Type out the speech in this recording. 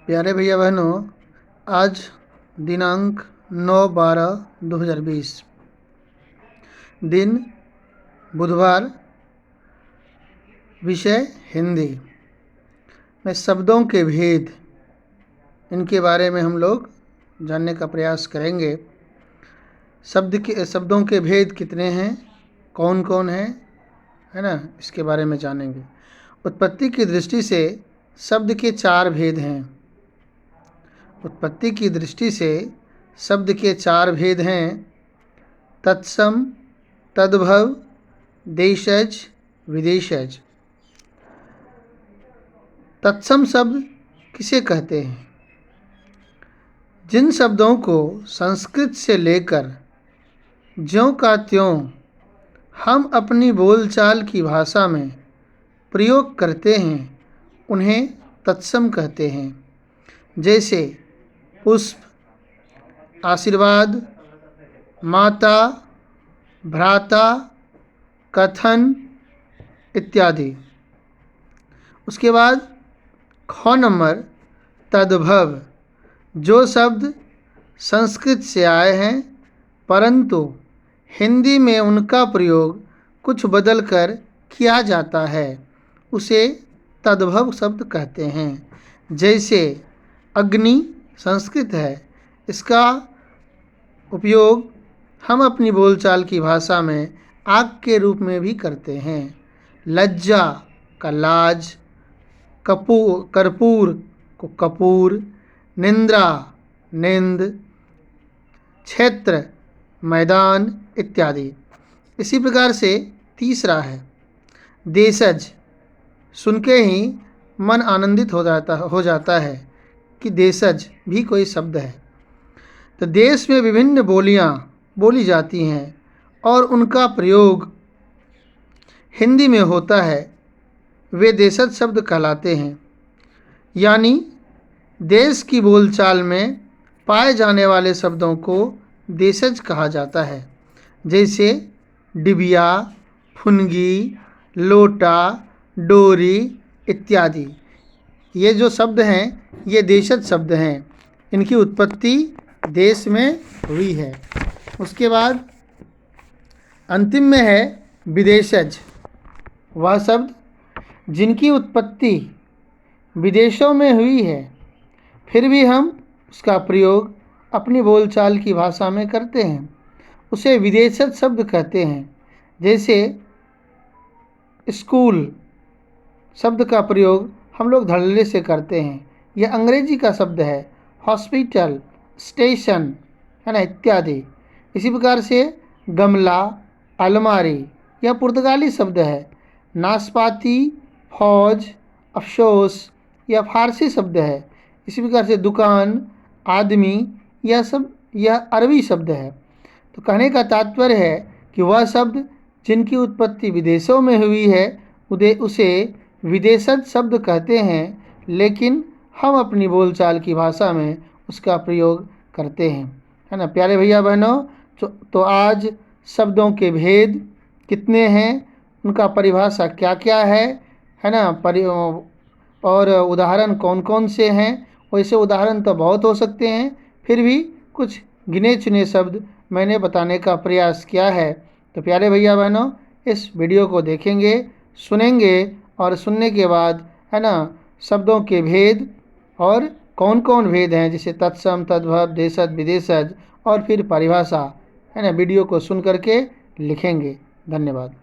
प्यारे भैया बहनों, आज दिनांक 9/12/2020 दिन बुधवार, विषय हिंदी में शब्दों के भेद, इनके बारे में हम लोग जानने का प्रयास करेंगे। शब्दों के भेद कितने हैं, कौन कौन है ना, इसके बारे में जानेंगे। उत्पत्ति की दृष्टि से शब्द के 4 भेद हैं। उत्पत्ति की दृष्टि से शब्द के 4 भेद हैं: तत्सम, तद्भव, देशज, विदेशज। तत्सम शब्द किसे कहते हैं? जिन शब्दों को संस्कृत से लेकर ज्यों का त्यों हम अपनी बोलचाल की भाषा में प्रयोग करते हैं, उन्हें तत्सम कहते हैं। जैसे पुष्प, आशीर्वाद, माता, भ्राता, कथन इत्यादि। उसके बाद ख नंबर तद्भव, जो शब्द संस्कृत से आए हैं परंतु हिंदी में उनका प्रयोग कुछ बदल कर किया जाता है, उसे तद्भव शब्द कहते हैं। जैसे अग्नि संस्कृत है, इसका उपयोग हम अपनी बोलचाल की भाषा में आग के रूप में भी करते हैं। लज्जा का लाज, कर्पूर को कपूर, निंद्रा निंद, क्षेत्र मैदान इत्यादि। इसी प्रकार से तीसरा है देशज। सुन के ही मन आनंदित हो जाता है कि देशज भी कोई शब्द है। तो देश में विभिन्न बोलियां बोली जाती हैं और उनका प्रयोग हिंदी में होता है, वे देशज शब्द कहलाते हैं। यानी देश की बोलचाल में पाए जाने वाले शब्दों को देशज कहा जाता है। जैसे डिबिया, फुनगी, लोटा, डोरी इत्यादि। ये जो शब्द हैं, ये देशज शब्द हैं। इनकी उत्पत्ति देश में हुई है। उसके बाद अंतिम में है विदेशज। वह शब्द जिनकी उत्पत्ति विदेशों में हुई है, फिर भी हम उसका प्रयोग अपनी बोलचाल की भाषा में करते हैं, उसे विदेशज शब्द कहते हैं। जैसे स्कूल शब्द का प्रयोग हम लोग धड़ल्ले से करते हैं, यह अंग्रेजी का शब्द है। हॉस्पिटल, स्टेशन है ना, इत्यादि। इसी प्रकार से गमला, अलमारी यह पुर्तगाली शब्द है। नाशपाती, फौज, अफसोस यह फारसी शब्द है। इसी प्रकार से दुकान, आदमी यह अरबी शब्द है। तो कहने का तात्पर्य है कि वह शब्द जिनकी उत्पत्ति विदेशों में हुई है, उसे विदेशज शब्द कहते हैं, लेकिन हम अपनी बोलचाल की भाषा में उसका प्रयोग करते हैं, है ना। प्यारे भैया बहनों, तो आज शब्दों के भेद कितने हैं, उनका परिभाषा क्या क्या है ना, और उदाहरण कौन कौन से हैं। वैसे उदाहरण तो बहुत हो सकते हैं, फिर भी कुछ गिने चुने शब्द मैंने बताने का प्रयास किया है। तो प्यारे भैया बहनों, इस वीडियो को देखेंगे, सुनेंगे और सुनने के बाद है ना, शब्दों के भेद और कौन कौन भेद हैं, जैसे तत्सम, तद्भव, देशज, विदेशज, और फिर परिभाषा है ना, वीडियो को सुन करके लिखेंगे। धन्यवाद।